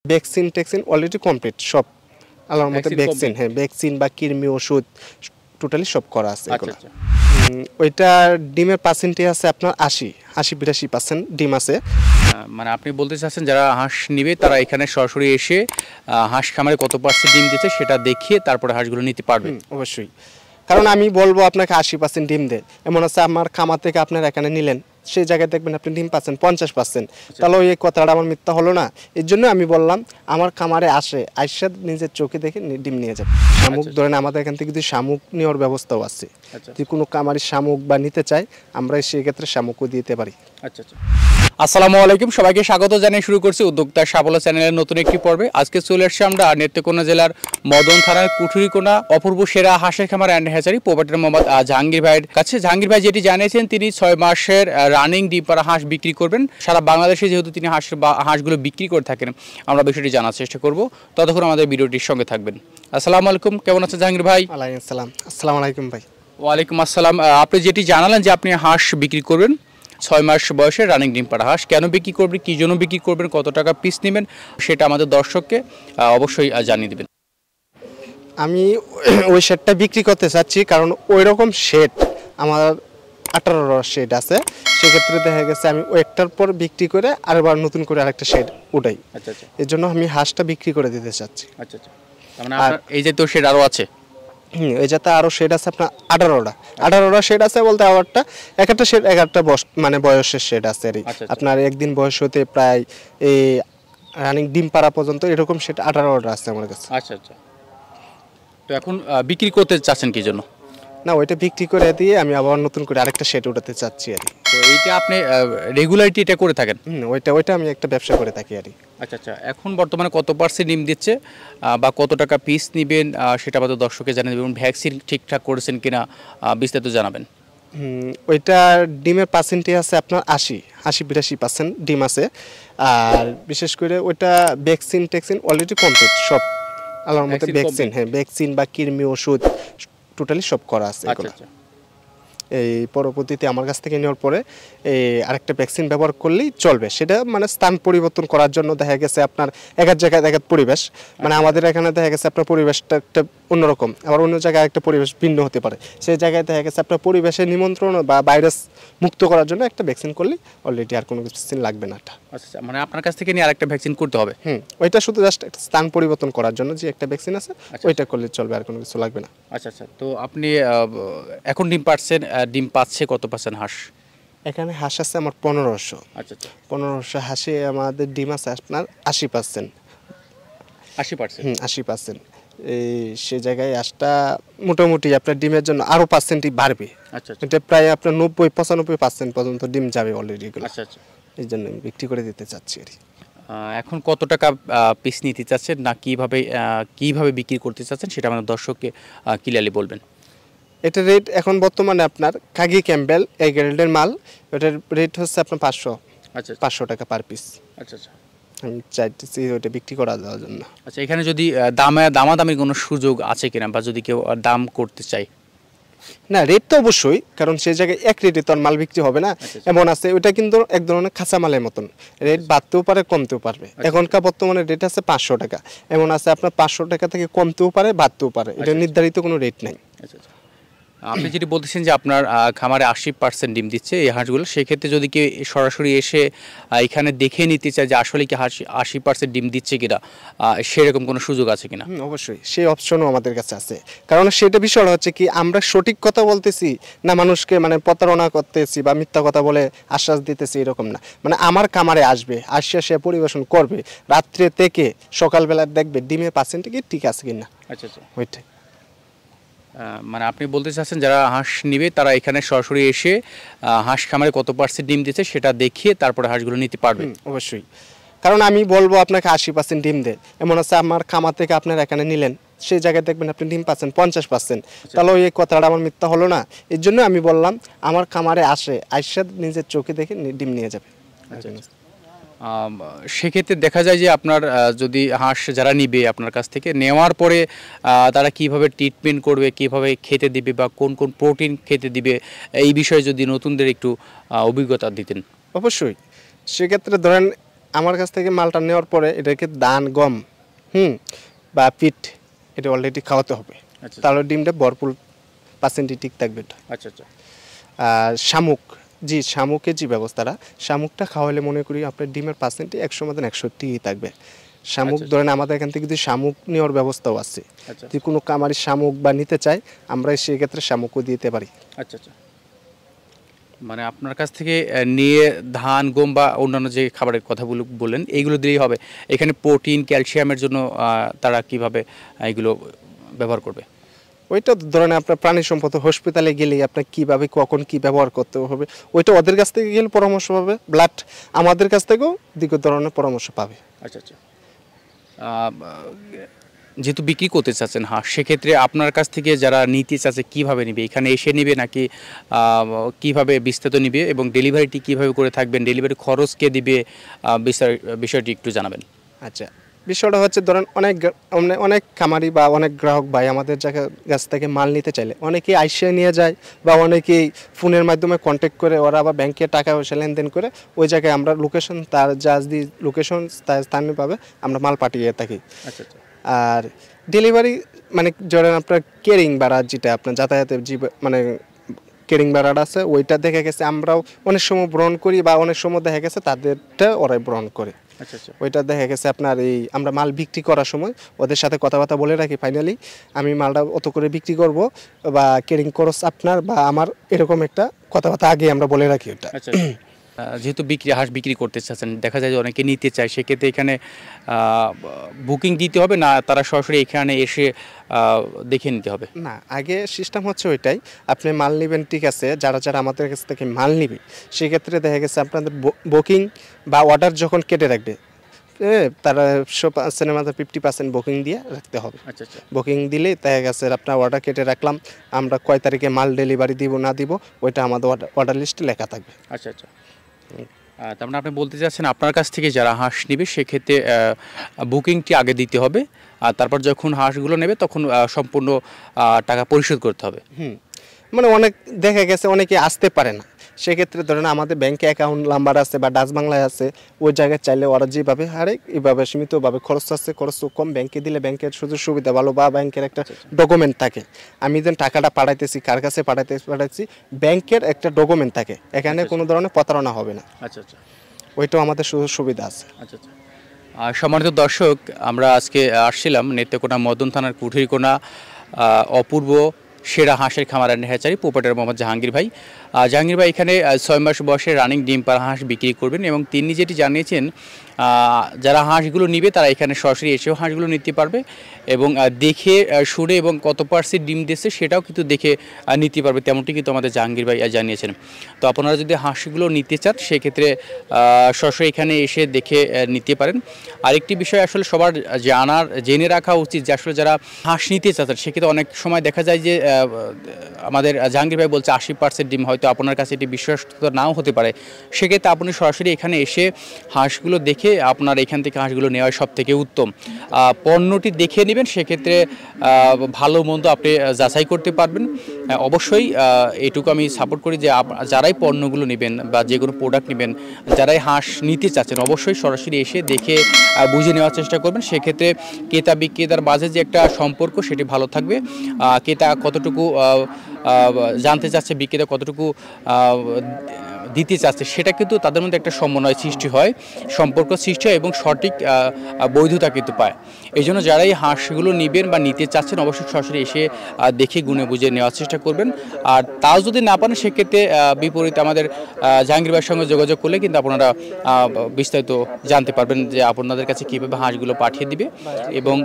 Vaccine ট্যাকসিন already complete সব আল্লাহর মতে ভ্যাকসিন হ্যাঁ ভ্যাকসিন বা কৃমি ওষুধ টোটালি সব করা আছে এগুলো। ওইটা ডিমের পার্সেন্টেজ আছে আপনার ৮০-৮২% ডিম আছে। মানে আপনি বলতে চাচ্ছেন যারা হাঁস নিবে তারা এখানে সরাসরি এসে হাঁস খামারে কত পার্সেন্ট ডিম দিচ্ছে সেটা দেখিয়ে তারপরে হাঁসগুলো নিতে পারবে। অবশ্যই, কারণ আমি বলবো আপনাকে ৮০% ডিম দেয়, এমন আছে আমার খামার থেকে আপনার এখানে নিলেন সেই জায়গায় দেখবেন আপনি ডিম পাচ্ছেন ৫০%, তাহলে ওই কথাটা আমার মিথ্যা হলো না। এর জন্য আমি বললাম আমার খামারে আসে আইসা নিজের চোখে দেখে ডিম নিয়ে যাবে। শামুক ধরেন আমাদের এখান থেকে যদি শামুক নেওয়ার ব্যবস্থাও আছে, যদি কোনো খামারি শামুক বা নিতে চায় আমরা সেই ক্ষেত্রে শামুকও দিতে পারি। আচ্ছা আচ্ছা। আসসালামু আলাইকুম, সবাইকে স্বাগত জানিয়ে শুরু করছি উদ্যোক্তা সাফল্য চ্যানেলের নতুন একটি পর্বে। আজকে চলে আসছি আমরা নেত্রকোনা জেলার মদন থানার কুঠুরিকোনা অপূর্ব সেরা হাঁসের খামার and hatchery proprietor Mohammad Jahangir ভাইয়ের কাছে। জাহাঙ্গীর ভাই যেটি জানিয়েছেন তিনি 6 মাসের রানিং ডিম পাড়া হাঁস বিক্রি করবেন সারা বাংলাদেশে, যেহেতু তিনি হাঁসগুলো বিক্রি করে থাকেন আমরা বিষয়টি জানার চেষ্টা করব। ততক্ষণ আমাদের ভিডিওটির সঙ্গে থাকবেন। আসসালামু আলাইকুম, কেমন আছেন জাহাঙ্গীর ভাই? ওয়ালাইকুম আসসালাম। আসসালামু আলাইকুম ভাই। ওয়ালাইকুম আসসালাম। আপনি যেটি জানালেন যে আপনি হাঁস বিক্রি করবেন 6 মাস বয়সে রানিং ডিম পাড়া হাঁস, কেন বিক্রি করবেন, কী জন্য বিক্রি করবেন, কত টাকা পিস নেবেন সেটা আমাদের দর্শককে অবশ্যই জানিয়ে দেবেন। আমি ওই শেডটা বিক্রি করতে চাচ্ছি কারণ ওই রকম শেড আমার 18 শেড আছে, সেক্ষেত্রে দেখা গেছে আমি ওইটার পর বিক্রি করে আরেকবার নতুন করে আরেকটা শেড উঠাই। আচ্ছা আচ্ছা। এর জন্য আমি হাঁসটা বিক্রি করে দিতে চাচ্ছি। আচ্ছা আচ্ছা, মানে আপনার এই যে তো শেড আরও আছে? এই যাতে আরও শেড আছে আপনার 18টা শেড আছে বলতে আবারটা একটা শেড একটা মানে বয়সের শেড আছে আর আপনার একদিন বয়স হতে প্রায় এই রানিং ডিম পাড়া পর্যন্ত এরকম শেড 18টা আছে আমার কাছে। আচ্ছা আচ্ছা। তো এখন বিক্রি করতে চাচ্ছেন কি জন্য? না, ওইটা বিক্রি করে দিয়ে আমি আবার নতুন করে আরেকটা শেড উঠাতে চাচ্ছি আর কি। তো এইটা আপনি রেগুলারিটি এটা করে থাকেন? ওইটা আমি একটা ব্যবসা করে থাকি আর কি। আচ্ছা আচ্ছা। এখন বর্তমানে কত পার্সেন্ট ডিম দিচ্ছে বা কত টাকা পিস নেবেন সেটা আমাদের দর্শককে জানিয়ে দেবেন, ভ্যাকসিন ঠিকঠাক করেছেন কিনা বিস্তারিত জানাবেন। ওইটা ডিমের পার্সেন্টেজ আছে আপনার ৮০-৮২% ডিম আছে। আর বিশেষ করে ওইটা ভ্যাকসিন ট্যাকসিন অলরেডি কমপ্লিট সব আল্লাহর মতে ভ্যাকসিন হ্যাঁ ভ্যাকসিন বা কৃমি ওষুধ টোটালি সব করা আছে এগুলো। এই পরবর্তীতে আমার কাছ থেকে নেওয়ার পরে এই আরেকটা ভ্যাকসিন ব্যবহার করলেই চলবে, সেটা মানে স্থান পরিবর্তন করার জন্য দেখা গেছে আপনার এক জায়গায় এক পরিবেশ, মানে আমাদের এখানে দেখা গেছে আপনার পরিবেশটা একটা অন্যরকম, আবার অন্য জায়গায় একটা পরিবেশ ভিন্ন হতে পারে, সেই জায়গায় দেখা গেছে আপনার পরিবেশের নিমন্ত্রণ বা ভাইরাস মুক্ত করার জন্য একটা ভ্যাকসিন করলেই অলরেডি আর কোনো ভ্যাকসিন লাগবে না। আচ্ছা, মানে আপনার কাছ থেকে নিয়ে আরেকটা ভ্যাকসিন করতে হবে? ওইটা শুধু জাস্ট একটা স্থান পরিবর্তন করার জন্য যে একটা ভ্যাকসিন আছে ওইটা করলে চলবে, আর কোনো কিছু লাগবে না। আচ্ছা আচ্ছা। তো আপনি এখন ডিম পাচ্ছেন, ডিম পাচ্ছে কত পার্সেন্ট হাঁস? এখানে হাঁস আছে আমার 1500। আচ্ছা আচ্ছা। 1500 হাঁসে আমাদের ডিম আছে আপনার 80%। 80%। এই সে জায়গায় হাঁসটা মোটামুটি আপনার ডিমের জন্য আরও পার্সেন্টই বাড়বে। আচ্ছা। এটা প্রায় আপনার 90-95% পর্যন্ত ডিম যাবে অলরেডি। আচ্ছা আচ্ছা। এই জন্য বিক্রি করে দিতে চাচ্ছি আর কি। এখন কত টাকা পিস নিতে চাচ্ছেন না কিভাবে বিক্রি করতে চাচ্ছেন সেটা আমাদের দর্শককে ক্লিয়ারলি বলবেন। এটা রেট এখন বর্তমানে আপনার কাগি ক্যাম্বেল এই গ্রেডের মাল, ওটার রেট হচ্ছে আপনার 500। আচ্ছা, 500 টাকা পার পিস। আচ্ছা আচ্ছা। আমি চাইতেছি ওটা বিক্রি করা যাওয়ার জন্য। আচ্ছা, এখানে যদি দামাদামির কোনো সুযোগ আছে কিনা বা যদি কেউ দাম করতে চায়? না, রেট তো অবশ্যই, কারণ সেই জায়গায় এক রেটে তো আর মাল বিক্রি হবে না। এমন আছে ওইটা কিন্তু এক ধরনের কাঁচা মালের মতন, রেট বাড়তেও পারে কমতেও পারবে। এখনকার বর্তমানে রেট আছে 500 টাকা, এমন আছে আপনার 500 টাকা থেকে কমতেও পারে বাড়তেও পারে, এটা নির্ধারিত কোনো রেট নাই। আপনি যেটি বলতেছেন যে আপনার খামারে 80% ডিম দিচ্ছে এই হাঁসগুলো, সেক্ষেত্রে যদি কেউ সরাসরি এসে এখানে দেখে নিতে চায় যে আসলে কি হাঁস 80% ডিম দিচ্ছে কিনা, সেরকম কোনো সুযোগ আছে কিনা? অবশ্যই সেই অপশনও আমাদের কাছে আছে, কারণ সেটা বিষয়টা হচ্ছে কি আমরা সঠিক কথা বলতেছি না, মানুষকে মানে প্রতারণা করতেছি বা মিথ্যা কথা বলে আশ্বাস দিতেছি এরকম না। মানে আমার খামারে আসবে, আসিয়া সে পরিবেশন করবে, রাত্রে থেকে সকালবেলা দেখবে ডিমের পার্সেন্টে কি ঠিক আছে কিনা। আচ্ছা আচ্ছা। ওইটাই মানে আপনি বলতে চাচ্ছেন যারা হাঁস নিবে তারা এখানে সরাসরি এসে হাঁস খামারে কত পার্সেন্ট ডিম দিচ্ছে সেটা দেখিয়ে তারপরে হাঁসগুলো নিতে পারবে। অবশ্যই, কারণ আমি বলবো আপনাকে 80% ডিম দেয়, এমন আছে আমার খামার থেকে আপনার এখানে নিলেন সেই জায়গায় দেখবেন আপনি ডিম পাচ্ছেন 50%, তাহলে ওই কথাটা আমার মিথ্যা হলো না। এর জন্য আমি বললাম আমার খামারে আসে আইসা নিজের চোখে দেখে ডিম নিয়ে যাবে। সেক্ষেত্রে দেখা যায় যে আপনার যদি হাঁস যারা নিবে আপনার কাছ থেকে নেওয়ার পরে তারা কিভাবে ট্রিটমেন্ট করবে, কিভাবে খেতে দিবে বা কোন কোন প্রোটিন খেতে দিবে, এই বিষয়ে যদি নতুনদের একটু অভিজ্ঞতা দিতেন। অবশ্যই, সেক্ষেত্রে ধরেন আমার কাছ থেকে মালটা নেওয়ার পরে এটাকে ধান গম বা পিট এটা অলরেডি খাওয়াতে হবে, তাহলে ডিমটা ভরপুর পার্সেন্টই ঠিক থাকবে। আচ্ছা আচ্ছা। আর শামুকের যে ব্যবস্থাটা, শামুকটা খাওয়ালে মনে করি আপনার ডিমের পার্সেন্টই 100 মতন 100 থাকবে। শামুক ধরেন আমাদের এখান থেকে যদি শামুক নেওয়ার ব্যবস্থাও আছে, যদি কোনো কামারি শামুক বা নিতে চায় আমরা সেক্ষেত্রে শামুকও দিতে পারি। আচ্ছা আচ্ছা, মানে আপনার কাছ থেকে নিয়ে ধান গম বা অন্যান্য যে খাবারের কথাগুলো বললেন এইগুলো দিলেই হবে? এখানে প্রোটিন ক্যালসিয়ামের জন্য তারা কিভাবে এগুলো ব্যবহার করবে? ওইটা ধরেন আপনার প্রাণী সম্পদ হসপিটালে গেলে আপনার কীভাবে কখন কী ব্যবহার করতে হবে ওইটা ওদের কাছ থেকে গেলে পরামর্শ পাবে, ব্লাড আমাদের কাছ থেকেও দিক ধরনের পরামর্শ পাবে। আচ্ছা আচ্ছা। যেহেতু বিক্রি করতে চাচ্ছেন হাঁস, সেক্ষেত্রে আপনার কাছ থেকে যারা নিতে চাচ্ছে কীভাবে নেবে? এখানে এসে নেবে নাকি কীভাবে বিস্তারিত নেবে এবং ডেলিভারিটি কীভাবে করে থাকবেন, ডেলিভারি খরচ কে দিবে, বিষয়টি একটু জানাবেন। আচ্ছা, বিষয়টা হচ্ছে ধরেন অনেক খামারি বা অনেক গ্রাহক ভাই আমাদের কাছ থেকে মাল নিতে চাইলে অনেকেই আইসিআই নিয়ে যায় বা অনেকেই ফোনের মাধ্যমে কন্ট্যাক্ট করে, ওরা আবার ব্যাংকে টাকা পয়সা লেনদেন করে ওই জায়গায় আমরা লোকেশন তার লোকেশন স্থানীয়ভাবে আমরা মাল পাঠিয়ে থাকি। আচ্ছা আচ্ছা। আর ডেলিভারি মানে ধরেন আপনার কেরিং ভাড়া, যেটা আপনার যাতায়াতের মানে কেরিং ভাড়াটা আছে, ওইটা দেখা গেছে আমরাও অনেক সময় গ্রহণ করি বা অনেক সময় দেখা গেছে তাদেরটা ওরাই গ্রহণ করে। আচ্ছা আচ্ছা। ওইটা দেখা গেছে আপনার আমরা মাল বিক্রি করার সময় ওদের সাথে কথাবার্তা বলে রাখি, ফাইনালি আমি মালটা অত করে বিক্রি করব বা কেরিং খরচ আপনার বা আমার, এরকম একটা কথাবার্তা আগে আমরা বলে রাখি ওটা। আচ্ছা। যেহেতু হাঁস বিক্রি করতে চাচ্ছেন, দেখা যায় যে অনেকে নিতে চায়, সেক্ষেত্রে এখানে বুকিং দিতে হবে না তারা সরাসরি এখানে এসে দেখে নিতে হবে? না, আগে সিস্টেম হচ্ছে ওইটাই, আপনি মাল নেবেন ঠিক আছে, যারা আমাদের কাছ থেকে মাল নিবে সেক্ষেত্রে দেখা গেছে আপনাদের বুকিং বা অর্ডার যখন কেটে রাখবে তারা 50% বুকিং দিয়ে রাখতে হবে। আচ্ছা আচ্ছা। বুকিং দিলেই দেখা গেছে আপনার অর্ডার কেটে রাখলাম, আমরা কয় তারিখে মাল ডেলিভারি দিব না দিব ওইটা আমাদের অর্ডার লিস্টে লেখা থাকবে। আচ্ছা আচ্ছা। তার মানে আপনি বলতে চাচ্ছেন আপনার কাছ থেকে যারা হাঁস নেবে সেক্ষেত্রে বুকিংটি আগে দিতে হবে, আর তারপর যখন হাঁসগুলো নেবে তখন সম্পূর্ণ টাকা পরিশোধ করতে হবে। মানে অনেক দেখা গেছে অনেকে আসতে পারে না, সেক্ষেত্রে ধরেন আমাদের ব্যাংকে অ্যাকাউন্ট নাম্বার আছে বা ডাচ বাংলায় আছে, ওই জায়গায় চাইলে ওরা যেভাবে হারে এইভাবে সীমিতভাবে খরচ আছে, খরচ কম, ব্যাংকে দিলে ব্যাংকের সুযোগ সুবিধা ভালো বা ব্যাংকের একটা ডকুমেন্ট থাকে, আমি যেন টাকাটা পাঠাইতেছি কার কাছে পাঠাইছি ব্যাংকের একটা ডকুমেন্ট থাকে, এখানে কোনো ধরনের প্রতারণা হবে না। আচ্ছা আচ্ছা, ওইটাও আমাদের সুযোগ সুবিধা আছে। আচ্ছা আচ্ছা। সম্মানিত দর্শক, আমরা আজকে আসছিলাম নেত্রকোনা মদন থানার কুঠুরিকোনা অপূর্ব সেরা হাঁসের খামার and hatchery, proprietor Mohammad Jahangir ভাই। জাহাঙ্গীর ভাই এখানে 6 মাস বয়সে রানিং ডিম পাড়া হাঁস বিক্রি করবেন এবং তিনি যেটি জানিয়েছেন যারা হাঁসগুলো নিবে তারা এখানে সরাসরি এসেও হাঁসগুলো নিতে পারবে এবং দেখে শুনে এবং কত পার্সেন্ট ডিম দিচ্ছে সেটাও কিন্তু দেখে নিতে পারবে, তেমনটি কিন্তু আমাদের জাহাঙ্গীর ভাই জানিয়েছেন। তো আপনারা যদি হাঁসগুলো নিতে চান সেক্ষেত্রে সরাসরি এখানে এসে দেখে নিতে পারেন। আরেকটি বিষয় আসলে সবার জেনে রাখা উচিত যে আসলে যারা হাঁস নিতে চাচ্ছেন সেক্ষেত্রে অনেক সময় দেখা যায় যে আমাদের জাহাঙ্গীর ভাই বলছে 80% ডিম, হয়তো আপনার কাছে এটি বিশ্বস্ত নাও হতে পারে, সেক্ষেত্রে আপনি সরাসরি এখানে এসে হাঁসগুলো দেখে আপনার এখান থেকে হাঁসগুলো নেওয়া সব থেকে উত্তম। পণ্যটি দেখে নেবেন, সেক্ষেত্রে ভালো মন্দ আপনি যাচাই করতে পারবেন। অবশ্যই এটুকু আমি সাপোর্ট করি যে যারাই পণ্যগুলো নেবেন বা যে কোনো প্রোডাক্ট নেবেন, যারাই হাঁস নিতে চাচ্ছেন অবশ্যই সরাসরি এসে দেখে বুঝে নেওয়ার চেষ্টা করবেন। সেক্ষেত্রে ক্রেতা বিক্রেতার মাঝে যে একটা সম্পর্ক সেটি ভালো থাকবে, ক্রেতা কতটুকু জানতে চাচ্ছে, বিক্রেতা কতটুকু দিতে চাচ্ছে, সেটা কিন্তু তাদের মধ্যে একটা সমন্বয় সৃষ্টি হয়, সম্পর্ক সৃষ্টি হয় এবং সঠিক বৈধতা কিন্তু পায়। এই জন্য যারাই হাঁসগুলো নেবেন বা নিতে চাচ্ছেন অবশ্যই সরাসরি এসে দেখে গুনে বুঝে নেওয়ার চেষ্টা করবেন। আর তাও যদি না পারেন সেক্ষেত্রে বিপরীত আমাদের জাহাঙ্গীর ভাইয়ের সঙ্গে যোগাযোগ করলে কিন্তু আপনারা বিস্তারিত জানতে পারবেন যে আপনাদের কাছে কীভাবে হাঁসগুলো পাঠিয়ে দিবে। এবং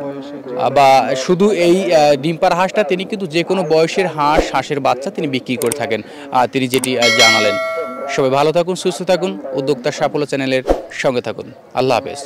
বা শুধু এই ডিম পাড়া হাঁসটা তিনি কিন্তু যে কোনো বয়সের হাঁসের বাচ্চা তিনি বিক্রি করে থাকেন, তিনি যেটি জানালেন। সবাই ভালো থাকুন, সুস্থ থাকুন, উদ্যোক্তা সাফল্য চ্যানেলের সঙ্গে থাকুন। আল্লাহ হাফেজ।